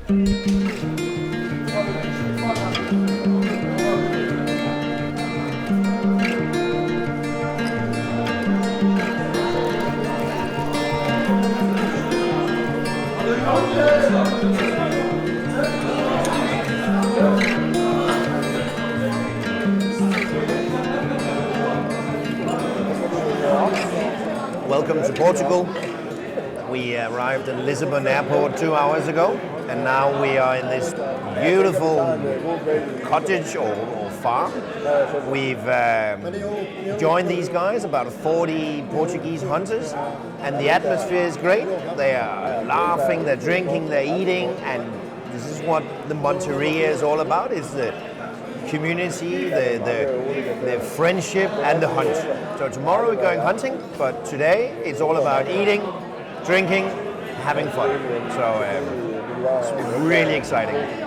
Welcome to Portugal. We arrived in Lisbon airport 2 hours ago, and now we are in this beautiful cottage or farm. We've joined these guys, about 40 Portuguese hunters, and the atmosphere is great. They are laughing, they're drinking, they're eating, and this is what the Monteria is all about, is the community, the friendship and the hunt. So tomorrow we're going hunting, but today it's all about eating, drinking, having fun. So it's really exciting.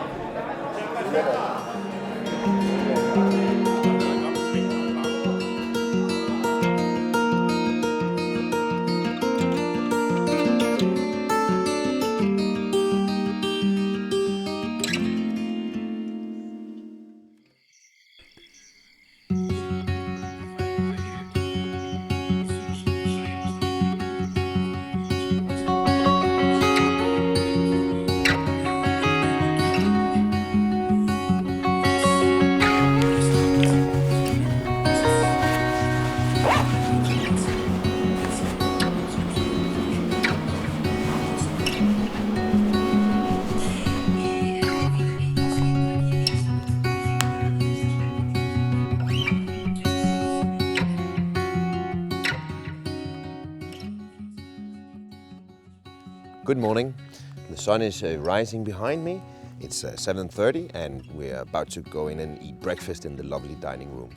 Good morning. The sun is rising behind me. It's 7:30 and we're about to go in and eat breakfast in the lovely dining room.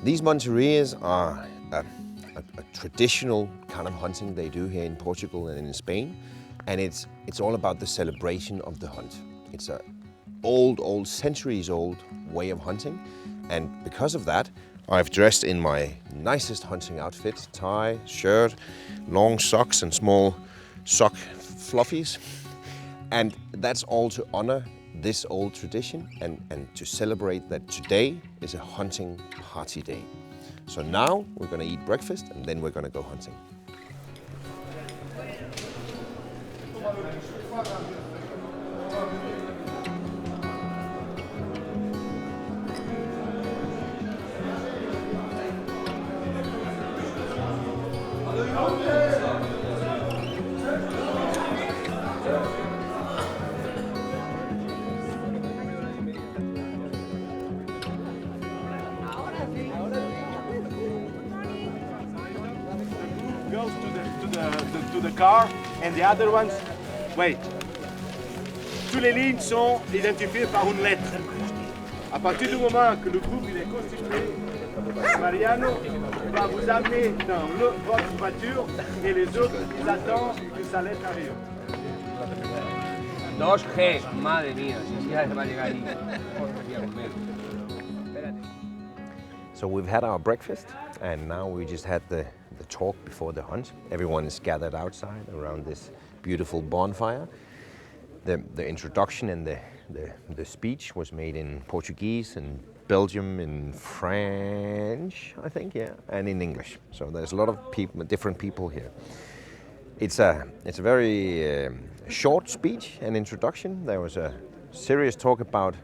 These Monterias are a traditional kind of hunting they do here in Portugal and in Spain, and it's all about the celebration of the hunt. It's a old, centuries-old way of hunting, and because of that, I've dressed in my nicest hunting outfit: tie, shirt, long socks and small sock fluffies, and that's all to honor this old tradition and to celebrate that today is a hunting party day. So now we're going to eat breakfast and then we're going to go hunting. Goes to the car, and the other ones, wait. Toutes les lignes sont identifiées par une lettre. À partir du moment que le groupe il est constitué, Mariano va vous amener dans votre voiture et les autres ils attendent que sa lettre arrive. 2G, madre mía, si ya va a llegar ahí. So we've had our breakfast and now we just had the talk before the hunt. Everyone is gathered outside around this beautiful bonfire. The introduction and the speech was made in Portuguese and Belgium, in French, I think, yeah, and in English. So there's a lot of people, different people here. It's a very short speech and introduction. There was a serious talk about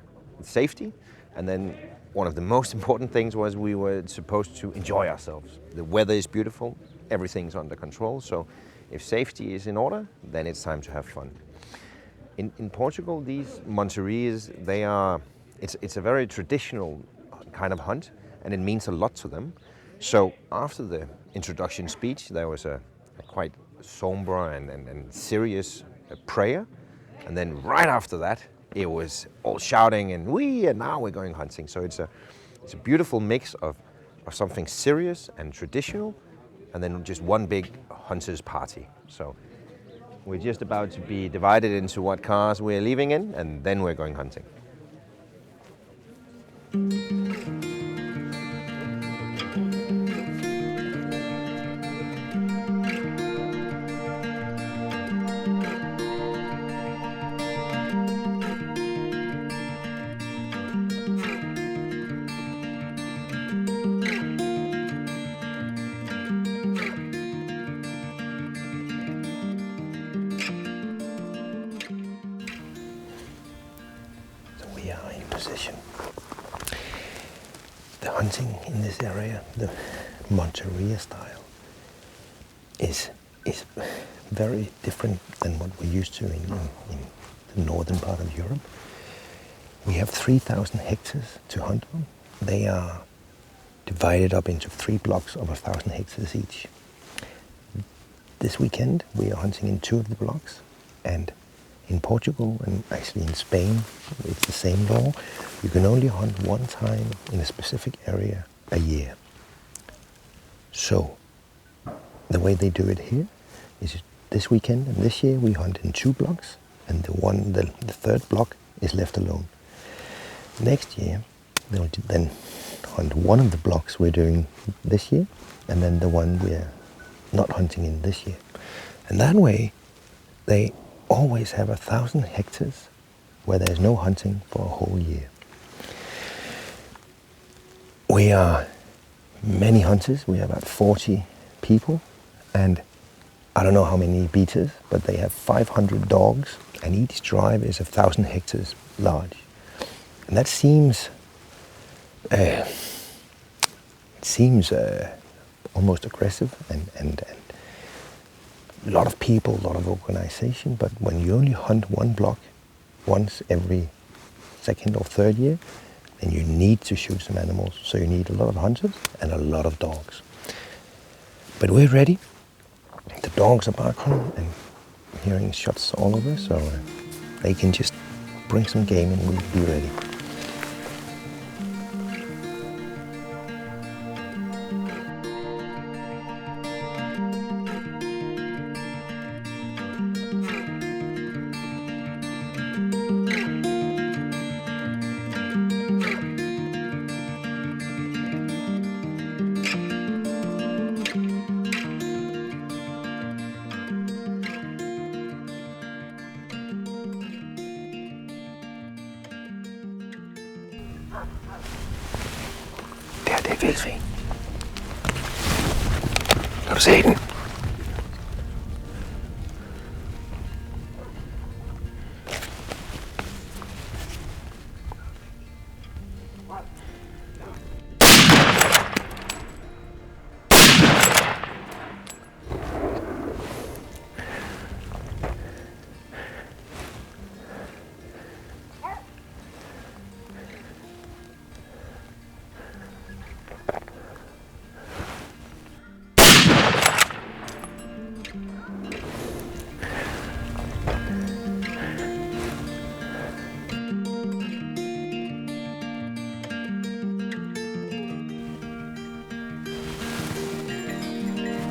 safety, and then one of the most important things was we were supposed to enjoy ourselves. The weather is beautiful, everything's under control, so if safety is in order, then it's time to have fun. In Portugal, these Monterias, it's a very traditional kind of hunt, and it means a lot to them. So after the introduction speech, there was a quite somber and serious prayer, and then right after that, it was all shouting and now we're going hunting. So it's a beautiful mix of something serious and traditional, and then just one big hunter's party. So we're just about to be divided into what cars we're leaving in, and then we're going hunting. position. The hunting in this area, the Monteria style, is very different than what we're used to in the northern part of Europe. We have 3,000 hectares to hunt on. They are divided up into 3 blocks of 1,000 hectares each. This weekend we are hunting in 2 of the blocks, and in Portugal and actually in Spain it's the same law. You can only hunt 1 time in a specific area a year. So the way they do it here is this weekend and this year we hunt in 2 blocks, and the third block is left alone. Next year they'll then hunt 1 of the blocks we're doing this year, and then the one we're not hunting in this year. And that way they always have 1,000 hectares where there's no hunting for a whole year. We are many hunters. We have about 40 people, and I don't know how many beaters, but they have 500 dogs, and each drive is 1,000 hectares large. And that seems almost aggressive and a lot of people, a lot of organization, but when you only hunt 1 block once every 2nd or 3rd year, then you need to shoot some animals. So you need a lot of hunters and a lot of dogs. But we're ready. The dogs are barking and hearing shots all over, so they can just bring some game and we'll be ready. Det er vildsvin. Kan du se den?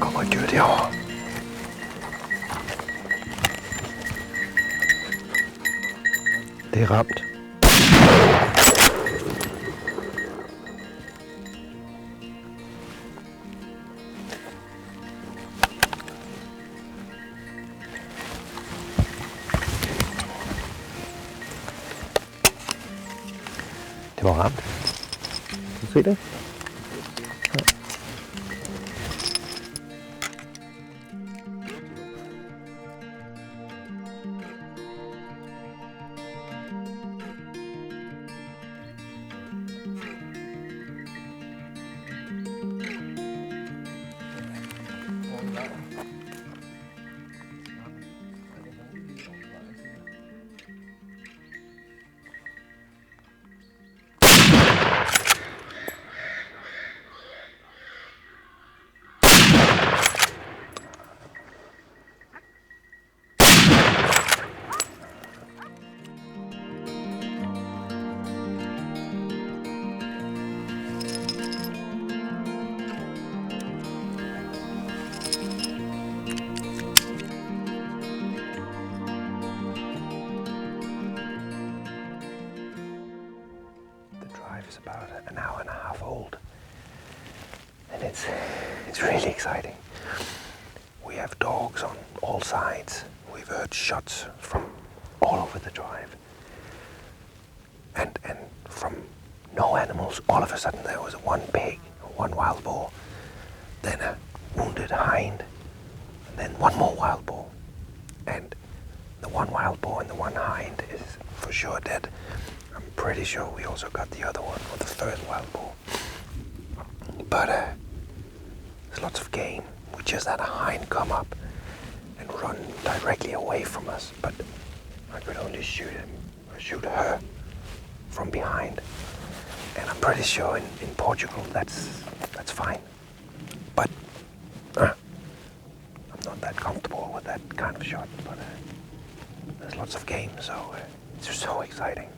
Kommer et dyr derovre. Det er ramt. Det var ramt. Kan du se det? Is about an hour and a half old, and it's really exciting. We have dogs on all sides. We've heard shots from all over the drive, and from no animals, all of a sudden there was 1 pig, 1 wild boar, then a wounded hind, and then 1 more wild boar, and the 1 wild boar and the 1 hind is for sure dead. I'm pretty sure we also got the other one, or the third wild boar. But there's lots of game. We just had a hind come up and run directly away from us, but I could only shoot her from behind. And I'm pretty sure in Portugal that's fine. But I'm not that comfortable with that kind of shot. But there's lots of game, so it's just so exciting.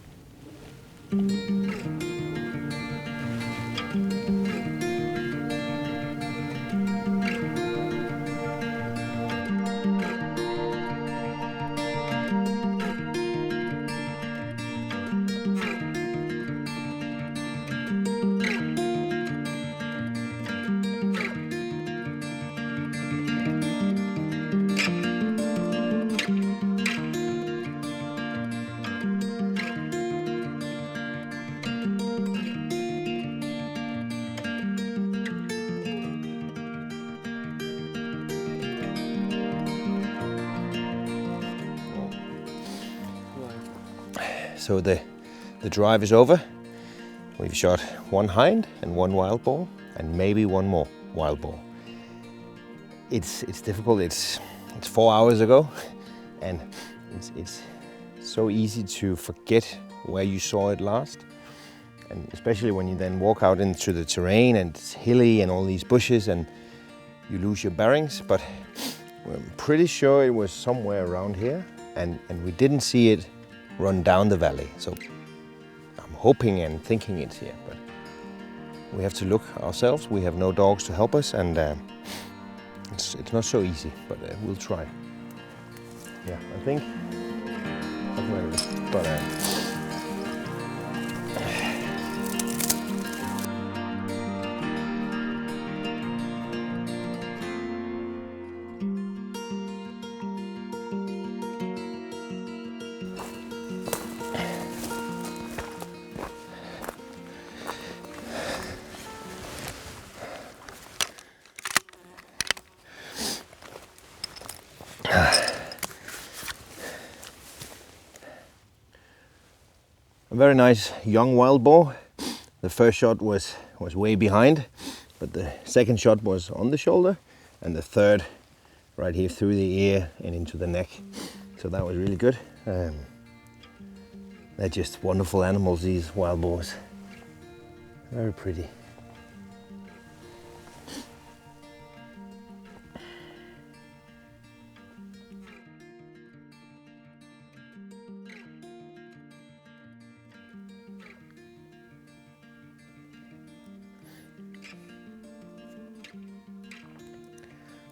So the drive is over. We've shot one hind and one wild boar, and maybe one more wild boar. It's difficult. It's 4 hours ago, and it's so easy to forget where you saw it last. And especially when you then walk out into the terrain and it's hilly and all these bushes and you lose your bearings. But I'm pretty sure it was somewhere around here, and we didn't see it run down the valley. So I'm hoping and thinking it's here, but we have to look ourselves. We have no dogs to help us, and it's not so easy, but we'll try. Yeah, I think that's where it is. But a very nice young wild boar. The first shot was way behind, but the second shot was on the shoulder, and the third right here through the ear and into the neck. So that was really good. They're just wonderful animals, these wild boars. Very pretty.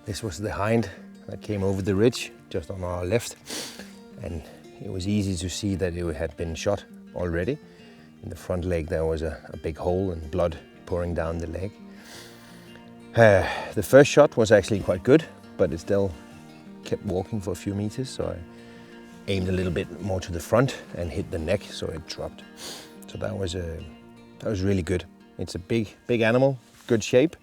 This was the hind that came over the ridge just on our left, and it was easy to see that it had been shot already. In the front leg there was a big hole and blood pouring down the leg. The first shot was actually quite good, but it still kept walking for a few meters, so I aimed a little bit more to the front and hit the neck, so it dropped. So that was really good. It's a big animal, good shape,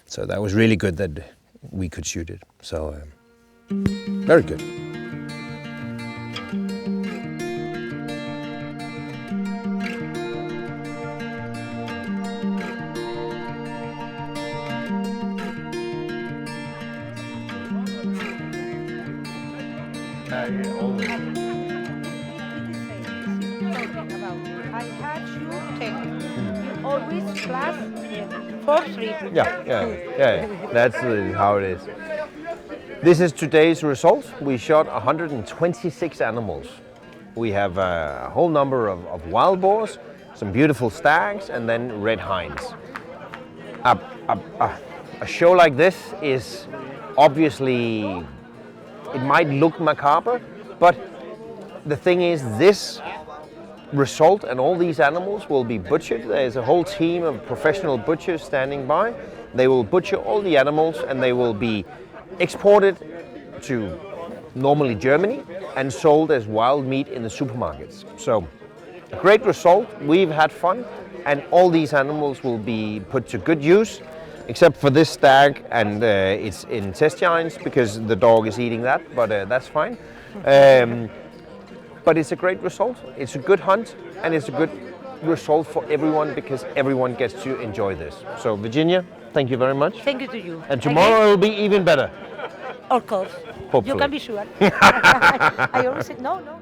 so that was really good that we could shoot it. So very good. I had you take. You always plus 4-3. Yeah. That's how it is. This is today's result. We shot 126 animals. We have a whole number of wild boars, some beautiful stags, and then red hinds. A show like this is obviously, it might look macabre, but the thing is, this result and all these animals will be butchered. There's a whole team of professional butchers standing by. They will butcher all the animals and they will be exported to normally Germany and sold as wild meat in the supermarkets. So a great result. We've had fun, and all these animals will be put to good use, except for this stag, and it's intestines because the dog is eating that, but that's fine. But it's a great result. It's a good hunt, and it's a good result for everyone because everyone gets to enjoy this. So Virginia, thank you very much. Thank you to you. And tomorrow it will be even better. Of course. Hopefully. You can be sure. I always say no, no.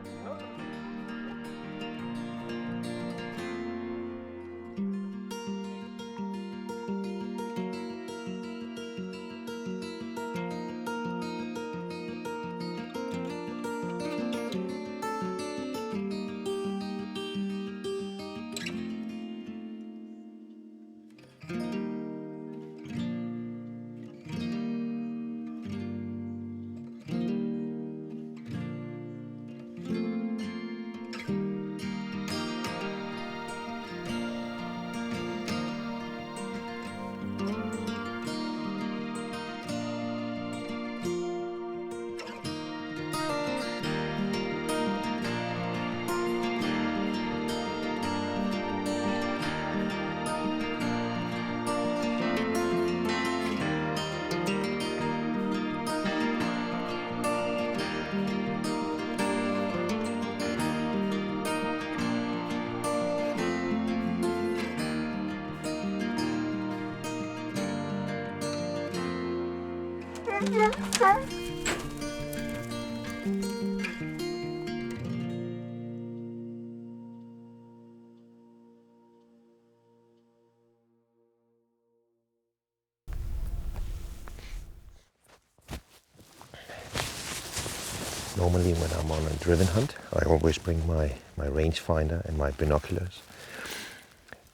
Normally when I'm on a driven hunt, I always bring my rangefinder and my binoculars.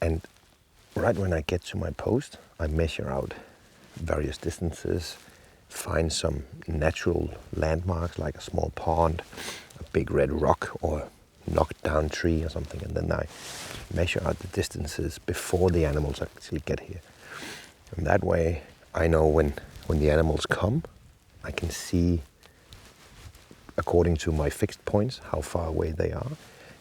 And right when I get to my post, I measure out various distances, find some natural landmarks like a small pond, a big red rock or knocked down tree or something, and then I measure out the distances before the animals actually get here. And that way I know when the animals come, I can see according to my fixed points how far away they are,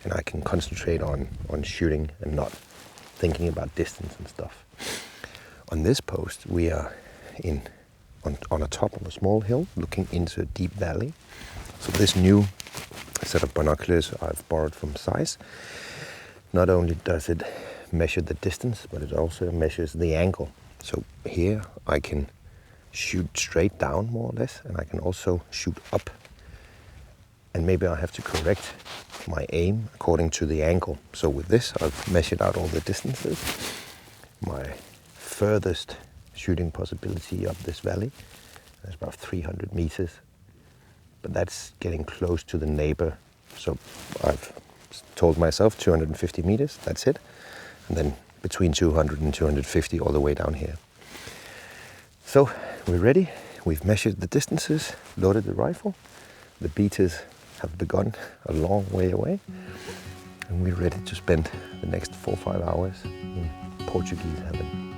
and I can concentrate on shooting and not thinking about distance and stuff. On this post we are on a top of a small hill looking into a deep valley. So this new set of binoculars I've borrowed from Zeiss, not only does it measure the distance, but it also measures the angle. So here I can shoot straight down more or less, and I can also shoot up. And maybe I have to correct my aim according to the angle. So with this, I've measured out all the distances. My furthest shooting possibility up this valley is about 300 meters. But that's getting close to the neighbor. So I've told myself 250 meters, that's it. And then between 200 and 250 all the way down here. So we're ready. We've measured the distances, loaded the rifle. The beaters have begun a long way away, and we're ready to spend the next 4 or 5 hours in Portuguese heaven.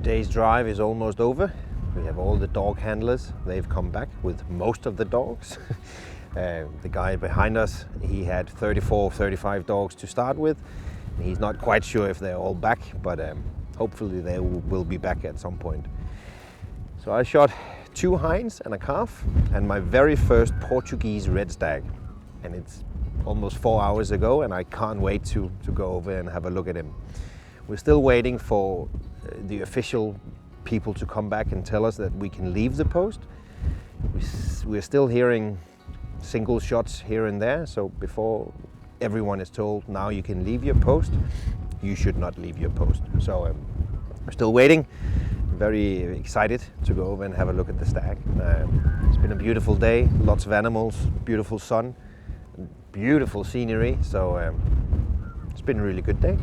Today's drive is almost over. We have all the dog handlers. They've come back with most of the dogs. The guy behind us, he had 34, 35 dogs to start with. He's not quite sure if they're all back, but hopefully they will be back at some point. So I shot 2 hinds and a calf and my very first Portuguese red stag. And it's almost 4 hours ago and I can't wait to go over and have a look at him. We're still waiting for the official people to come back and tell us that we can leave the post. We're still hearing single shots here and there, so before everyone is told now you can leave your post, you should not leave your post. So we're still waiting. Very excited to go over and have a look at the stag. It's been a beautiful day, lots of animals, beautiful sun, beautiful scenery, so it's been a really good day.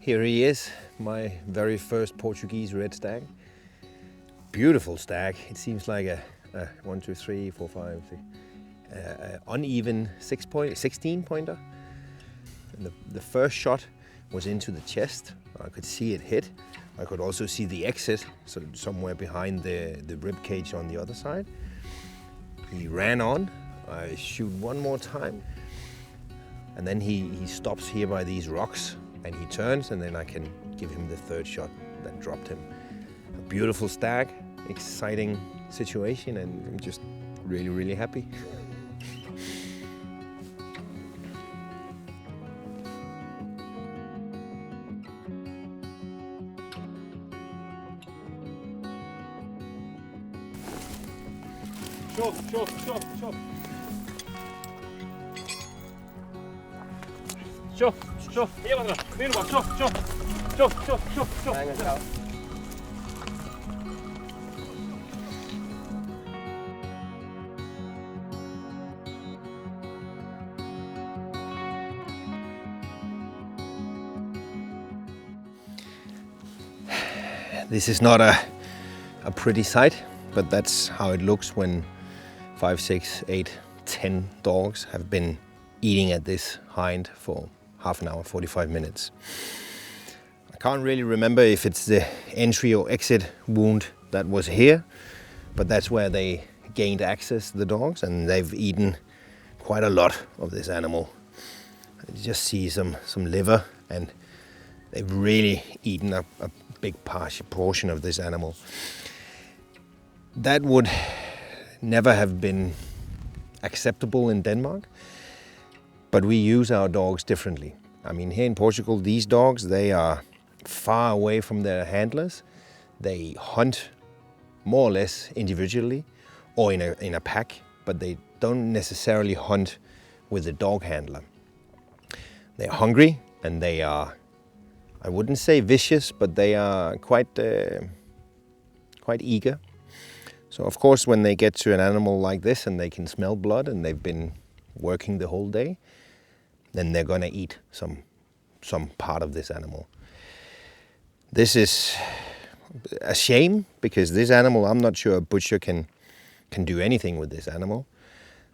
Here he is, my very first Portuguese red stag. Beautiful stag. It seems like a 1, 2, 3, 4, 5, 6, uneven 16 pointer. And the first shot was into the chest. I could see it hit. I could also see the exit, so somewhere behind the rib cage on the other side. He ran on. I shoot one more time, and then he stops here by these rocks. And he turns, and then I can give him the third shot that dropped him. A beautiful stag, exciting situation, and I'm just really, really happy. Chauffe, chauffe, chauffe, chauffe. Chauffe, chauffe. Hier wat er. Weer wat. Chauffe, chauffe. Chauffe, chauffe, chauffe, chauffe. This is not a pretty sight, but that's how it looks when 5, 6, 8, 10 dogs have been eating at this hind for half an hour, 45 minutes. I can't really remember if it's the entry or exit wound that was here, but that's where they gained access, the dogs, and they've eaten quite a lot of this animal. You just see some liver, and they've really eaten a big portion of this animal. That would never have been acceptable in Denmark, but we use our dogs differently. I mean, here in Portugal, these dogs, they are far away from their handlers. They hunt more or less individually or in a pack, but they don't necessarily hunt with a dog handler. They're hungry and they are, I wouldn't say vicious, but they are quite eager. So of course, when they get to an animal like this and they can smell blood and they've been working the whole day, then they're gonna eat some part of this animal. This is a shame, because this animal, I'm not sure a butcher can do anything with this animal.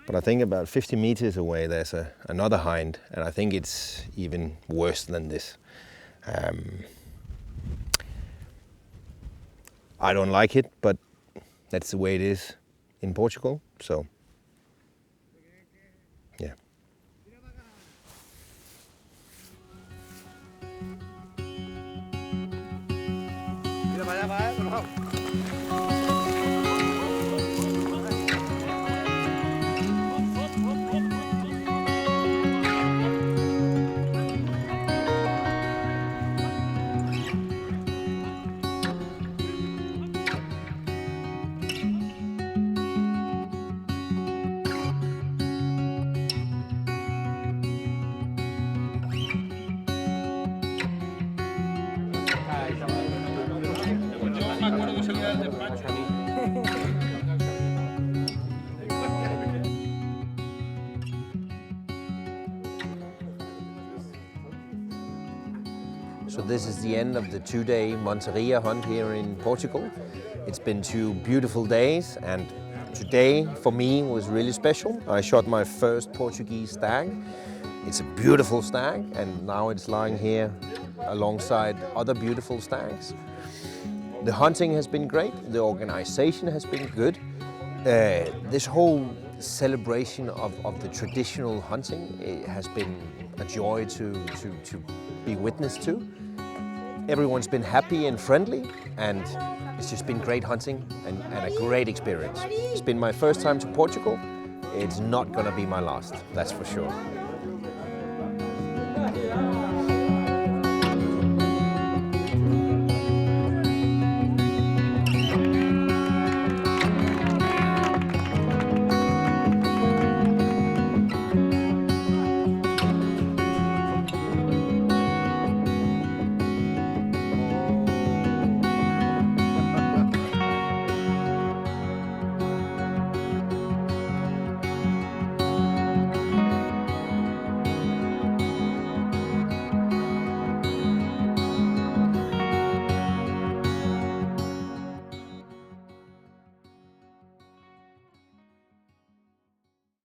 But I think about 50 meters away there's another hind, and I think it's even worse than this. I don't like it, but that's the way it is in Portugal, so yeah. So this is the end of the 2-day Monteria hunt here in Portugal. It's been 2 beautiful days, and today for me was really special. I shot my first Portuguese stag. It's a beautiful stag, and now it's lying here alongside other beautiful stags. The hunting has been great, the organization has been good. This whole celebration of the traditional hunting, it has been a joy to be witness to. Everyone's been happy and friendly, and it's just been great hunting and a great experience. It's been my first time to Portugal. It's not gonna be my last, that's for sure.